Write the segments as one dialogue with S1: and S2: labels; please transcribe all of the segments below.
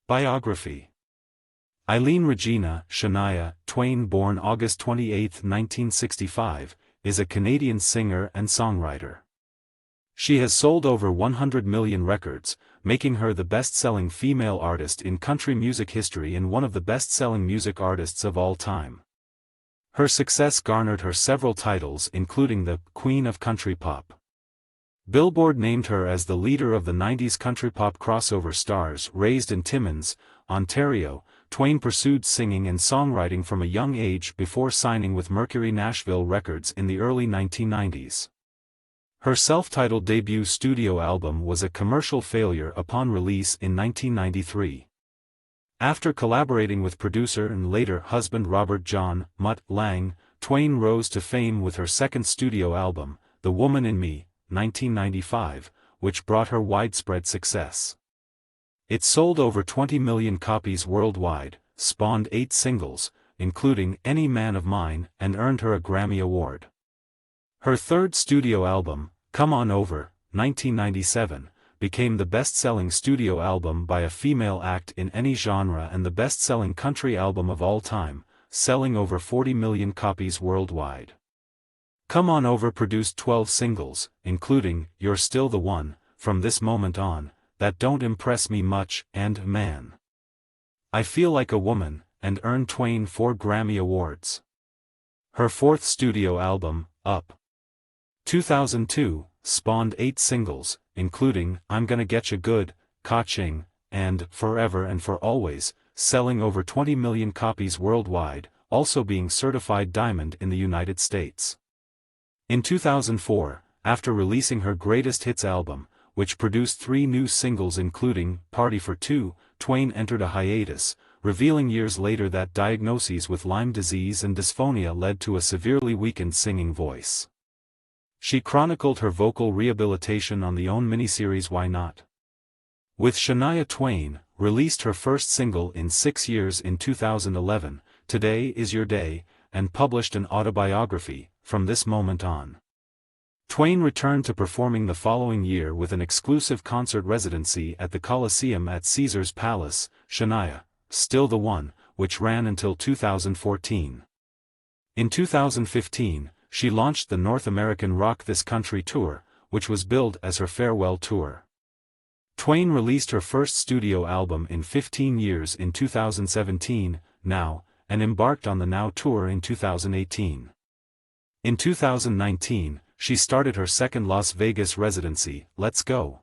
S1: Biography. Eileen Regina Shania Twain, born August 28, 1965, is a Canadian singer and songwriter. She has sold over 100 million records, making her the best-selling female artist in country music history and one of the best-selling music artists of all time. Her success garnered her several titles, including the Queen of Country Pop. Billboard named her as the leader of the 90s country pop crossover stars. Raised in Timmins, Ontario, Twain pursued singing and songwriting from a young age before signing with Mercury Nashville Records in the early 1990s. Her self-titled debut studio album was a commercial failure upon release in 1993. After collaborating with producer and later husband Robert John Mutt Lang, Twain rose to fame with her second studio album, The Woman in Me, 1995, which brought her widespread success. It sold over 20 million copies worldwide, spawned 8 singles, including Any Man of Mine, and earned her a Grammy Award. Her third studio album, Come On Over, 1997, became the best-selling studio album by a female act in any genre and the best-selling country album of all time, selling over 40 million copies worldwide. Come On Over produced 12 singles, including You're Still the One, From This Moment On, That Don't Impress Me Much, and Man. I Feel Like a Woman, and earned Twain 4 Grammy Awards. Her fourth studio album, Up! 2002, spawned 8 singles, including I'm Gonna Getcha Good, Ka-Ching, and Forever and For Always, selling over 20 million copies worldwide, also being certified diamond in the United States. In 2004, after releasing her greatest hits album, which produced 3 new singles including Party for Two, Twain entered a hiatus, revealing years later that diagnoses with Lyme disease and dysphonia led to a severely weakened singing voice. She chronicled her vocal rehabilitation on the OWN miniseries Why Not? With Shania Twain, released her first single in 6 years in 2011, Today Is Your Day, and published an autobiography, From This Moment On. Twain returned to performing the following year with an exclusive concert residency at the Coliseum at Caesar's Palace, Shania, Still the One, which ran until 2014. In 2015, she launched the North American Rock This Country Tour, which was billed as her farewell tour. Twain released her first studio album in 15 years in 2017, Now, and embarked on the Now Tour in 2018. In 2019, she started her second Las Vegas residency, Let's Go.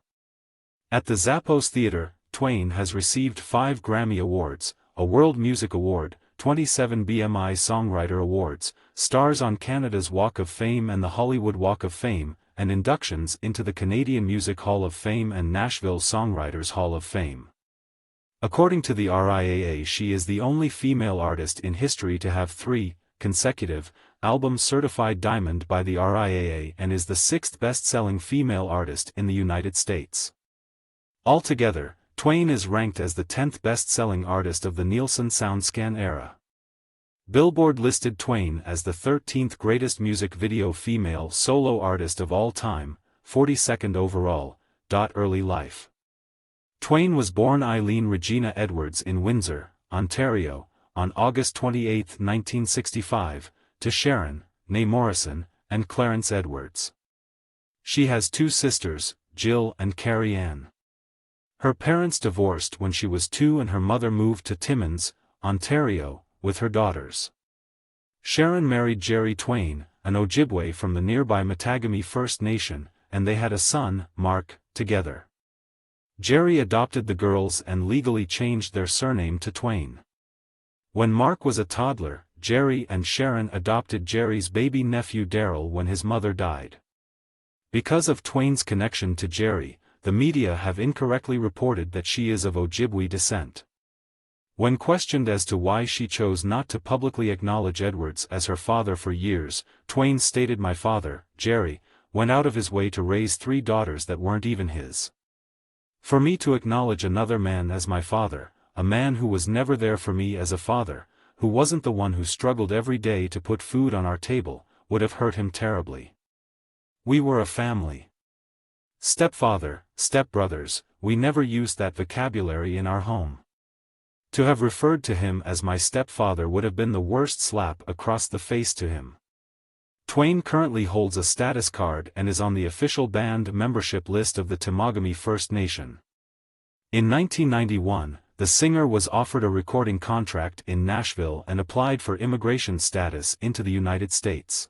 S1: At the Zappos Theater, Twain has received 5 Grammy Awards, a World Music Award, 27 BMI Songwriter Awards, stars on Canada's Walk of Fame and the Hollywood Walk of Fame, and inductions into the Canadian Music Hall of Fame and Nashville Songwriters Hall of Fame. According to the RIAA, she is the only female artist in history to have 3 consecutive albums certified diamond by the RIAA and is the 6th best-selling female artist in the United States. Altogether, Twain is ranked as the 10th best-selling artist of the Nielsen SoundScan era. Billboard listed Twain as the 13th greatest music video female solo artist of all time, 42nd overall. Early life. Twain was born Eileen Regina Edwards in Windsor, Ontario, on August 28, 1965, to Sharon, née Morrison, and Clarence Edwards. She has 2 sisters, Jill and Carrie Ann. Her parents divorced when she was 2 and her mother moved to Timmins, Ontario, with her daughters. Sharon married Jerry Twain, an Ojibwe from the nearby Matagami First Nation, and they had a son, Mark, together. Jerry adopted the girls and legally changed their surname to Twain. When Mark was a toddler, Jerry and Sharon adopted Jerry's baby nephew Daryl when his mother died. Because of Twain's connection to Jerry, the media have incorrectly reported that she is of Ojibwe descent. When questioned as to why she chose not to publicly acknowledge Edwards as her father for years, Twain stated, My father, Jerry, went out of his way to raise 3 daughters that weren't even his. For me to acknowledge another man as my father, a man who was never there for me as a father, who wasn't the one who struggled every day to put food on our table, would have hurt him terribly. We were a family. Stepfather, stepbrothers, we never used that vocabulary in our home. To have referred to him as my stepfather would have been the worst slap across the face to him. Twain currently holds a status card and is on the official band membership list of the Temagami First Nation. In 1991, the singer was offered a recording contract in Nashville and applied for immigration status into the United States.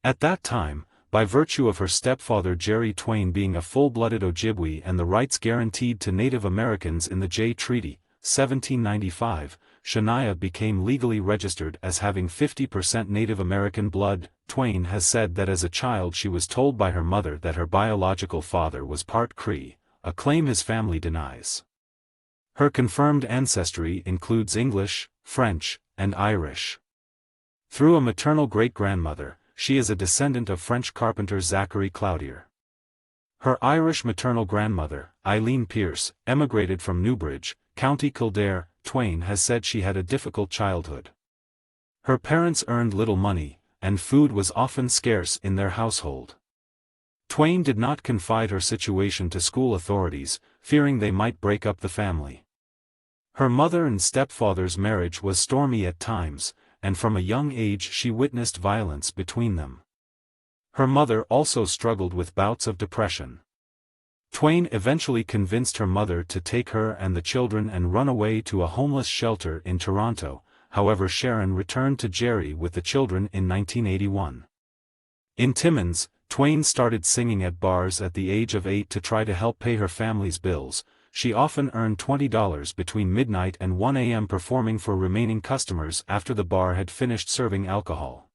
S1: At that time, by virtue of her stepfather Jerry Twain being a full-blooded Ojibwe and the rights guaranteed to Native Americans in the Jay Treaty, 1795, Shania became legally registered as having 50% Native American blood. Twain has said that as a child she was told by her mother that her biological father was part Cree, a claim his family denies. Her confirmed ancestry includes English, French, and Irish. Through a maternal great-grandmother, she is a descendant of French carpenter Zachary Cloutier. Her Irish maternal grandmother, Eileen Pierce, emigrated from Newbridge, County Kildare. Twain has said she had a difficult childhood. Her parents earned little money, and food was often scarce in their household. Twain did not confide her situation to school authorities, fearing they might break up the family. Her mother and stepfather's marriage was stormy at times, and from a young age she witnessed violence between them. Her mother also struggled with bouts of depression. Twain eventually convinced her mother to take her and the children and run away to a homeless shelter in Toronto. However, Sharon returned to Jerry with the children in 1981. In Timmins, Twain started singing at bars at the age of 8 to try to help pay her family's bills. She often earned $20 between midnight and 1 a.m. performing for remaining customers after the bar had finished serving alcohol.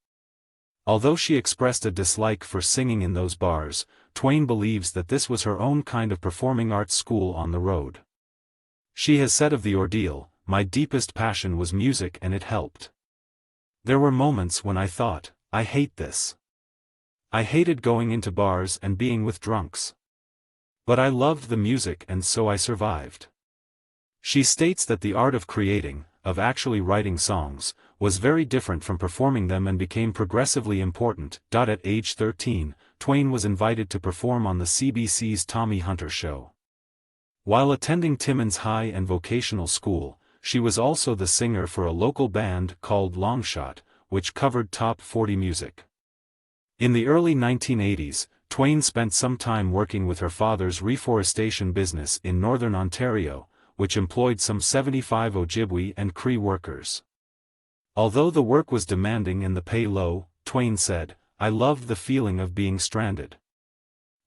S1: Although she expressed a dislike for singing in those bars, Twain believes that this was her own kind of performing arts school on the road. She has said of the ordeal, "My deepest passion was music and it helped. There were moments when I thought, I hate this. I hated going into bars and being with drunks. But I loved the music and so I survived." She states that the art of creating, of actually writing songs, was very different from performing them and became progressively important. At age 13, Twain was invited to perform on the CBC's Tommy Hunter show. While attending Timmins High and Vocational School, she was also the singer for a local band called Longshot, which covered top 40 music. In the early 1980s, Twain spent some time working with her father's reforestation business in northern Ontario, which employed some 75 Ojibwe and Cree workers. Although the work was demanding and the pay low, Twain said, "I loved the feeling of being stranded.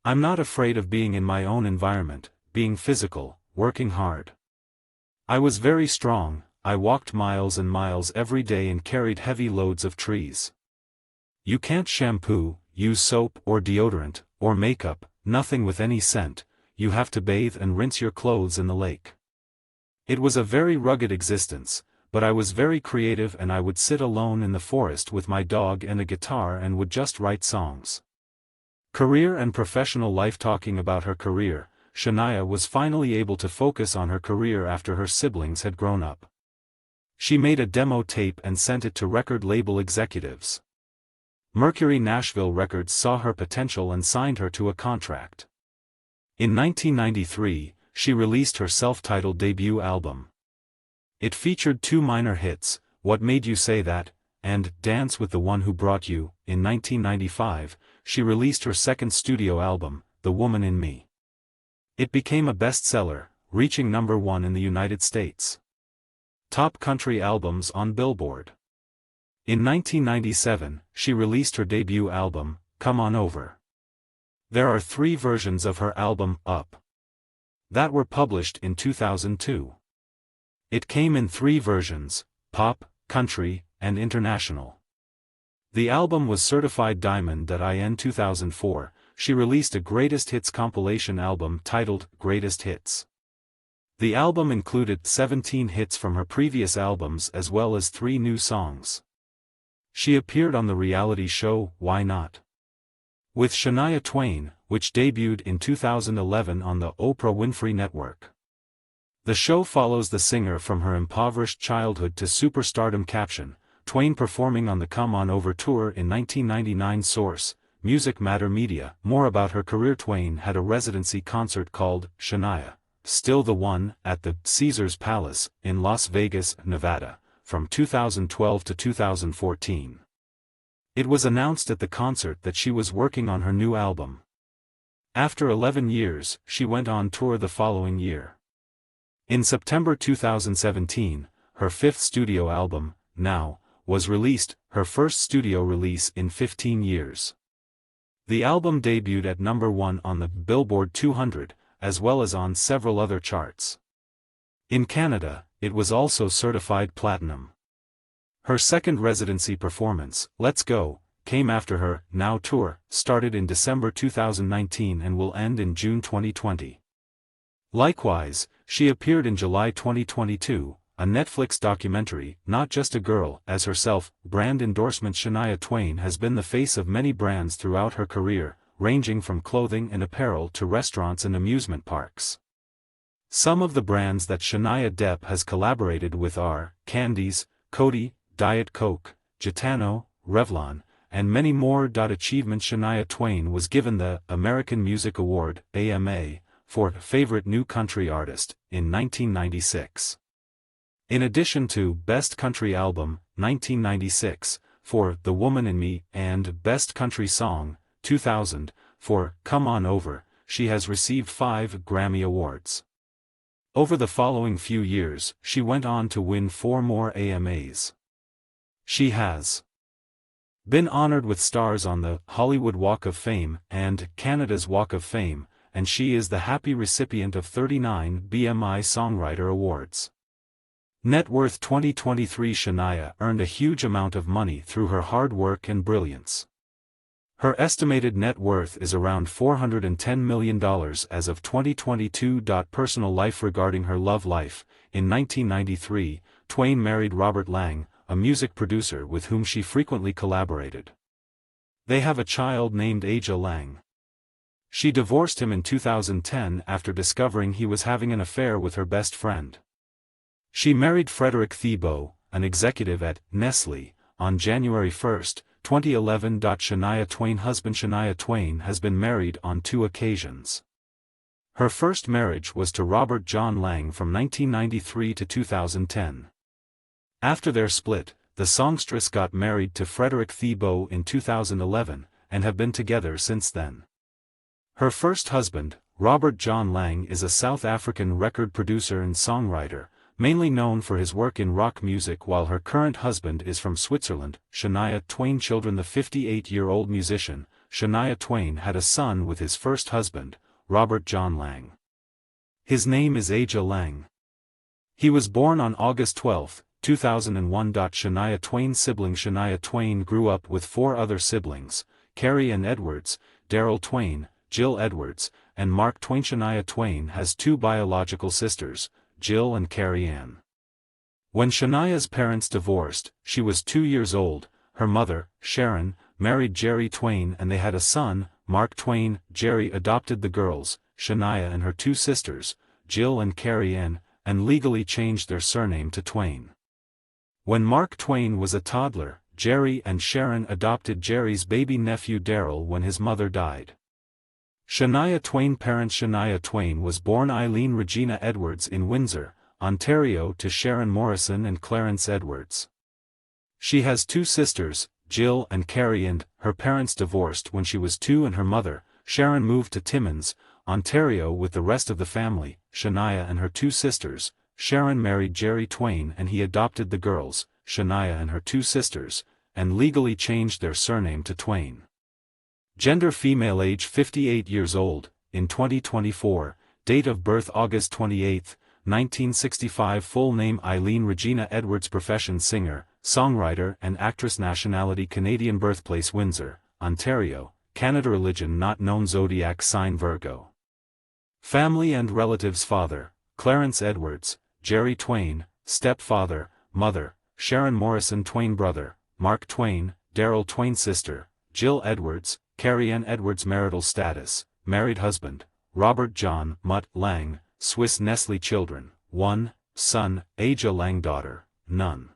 S1: I'm not afraid of being in my own environment, being physical, working hard. I was very strong, I walked miles and miles every day and carried heavy loads of trees. You can't shampoo, use soap or deodorant, or makeup, nothing with any scent, you have to bathe and rinse your clothes in the lake. It was a very rugged existence, but I was very creative and I would sit alone in the forest with my dog and a guitar and would just write songs." Career and professional life. Talking about her career, Shania was finally able to focus on her career after her siblings had grown up. She made a demo tape and sent it to record label executives. Mercury Nashville Records saw her potential and signed her to a contract. In 1993, she released her self-titled debut album. It featured 2 minor hits, What Made You Say That, and Dance with the One Who Brought You. In 1995, she released her second studio album, The Woman in Me. It became a bestseller, reaching number 1 in the United States. Top country albums on Billboard. In 1997, she released her debut album, Come On Over. There are 3 versions of her album, Up, that were published in 2002. It came in 3 versions, pop, country, and international. The album was certified diamond. In 2004, she released a greatest hits compilation album titled Greatest Hits. The album included 17 hits from her previous albums as well as 3 new songs. She appeared on the reality show, Why Not?, with Shania Twain, which debuted in 2011 on the Oprah Winfrey Network. The show follows the singer from her impoverished childhood to superstardom. Caption: Twain performing on the Come On Over tour in 1999. Source: Music Matter Media. More about her career. Twain had a residency concert called Shania Still the One, at the Caesars Palace, in Las Vegas, Nevada, from 2012 to 2014. It was announced at the concert that she was working on her new album. After 11 years, she went on tour the following year. In September 2017, her fifth studio album, Now, was released, her first studio release in 15 years. The album debuted at number 1 on the Billboard 200, as well as on several other charts. In Canada, it was also certified platinum. Her second residency performance, Let's Go, came after her Now tour, started in December 2019 and will end in June 2020. Likewise, she appeared in July 2022, a Netflix documentary, Not Just a Girl, as herself. Brand endorsement. Shania Twain has been the face of many brands throughout her career, ranging from clothing and apparel to restaurants and amusement parks. Some of the brands that Shania Depp has collaborated with are Candies, Coty, Diet Coke, Gitano, Revlon, and many more. Achievement. Shania Twain was given the American Music Award, AMA, for Favorite New Country Artist, in 1996. In addition to Best Country Album, 1996, for The Woman in Me, and Best Country Song, 2000, for Come On Over, she has received 5 Grammy Awards. Over the following few years, she went on to win 4 more AMAs. She has been honored with stars on the Hollywood Walk of Fame and Canada's Walk of Fame, and she is the happy recipient of 39 BMI Songwriter Awards. Net worth. 2023. Shania earned a huge amount of money through her hard work and brilliance. Her estimated net worth is around $410 million as of 2022. Personal life. Regarding her love life, in 1993, Twain married Robert Lang, a music producer with whom she frequently collaborated. They have a child named Aja Lang. She divorced him in 2010 after discovering he was having an affair with her best friend. She married Frederick Thibault, an executive at Nestlé, on January 1, 2011. Shania Twain husband. Shania Twain has been married on 2 occasions. Her first marriage was to Robert John Lang from 1993 to 2010. After their split, the songstress got married to Frederick Thibault in 2011, and have been together since then. Her first husband, Robert John Lang, is a South African record producer and songwriter, mainly known for his work in rock music, while her current husband is from Switzerland. Shania Twain children. The 58-year-old musician, Shania Twain, had a son with his first husband, Robert John Lang. His name is Aja Lang. He was born on August 12, 2001. Shania Twain siblings. Shania Twain grew up with 4 other siblings, Carrie Ann Edwards, Daryl Twain, Jill Edwards, and Mark Twain. Shania Twain has 2 biological sisters, Jill and Carrie Ann. When Shania's parents divorced, she was 2 years old. Her mother, Sharon, married Jerry Twain and they had a son, Mark Twain. Jerry adopted the girls, Shania and her 2 sisters, Jill and Carrie Ann, and legally changed their surname to Twain. When Mark Twain was a toddler, Jerry and Sharon adopted Jerry's baby nephew Daryl when his mother died. Shania Twain parents. Shania Twain was born Eileen Regina Edwards in Windsor, Ontario, to Sharon Morrison and Clarence Edwards. She has 2 sisters, Jill and Carrie, and her parents divorced when she was 2 and her mother, Sharon, moved to Timmins, Ontario with the rest of the family. Shania and her 2 sisters, Sharon, married Jerry Twain and he adopted the girls, Shania and her 2 sisters, and legally changed their surname to Twain. Gender female, age 58 years old, in 2024, date of birth August 28, 1965. Full name Eileen Regina Edwards. Profession singer, songwriter and actress. Nationality Canadian. Birthplace Windsor, Ontario, Canada. Religion not known. Zodiac sign Virgo. Family and relatives. Father, Clarence Edwards, Jerry Twain. Stepfather, mother, Sharon Morrison Twain. Brother, Mark Twain, Daryl Twain. Sister, Jill Edwards, Carrie Ann Edwards. Marital status, married. Husband, Robert John Mutt Lang, Swiss. Nestlé. Children, 1 son, Aja Lang. Daughter, none.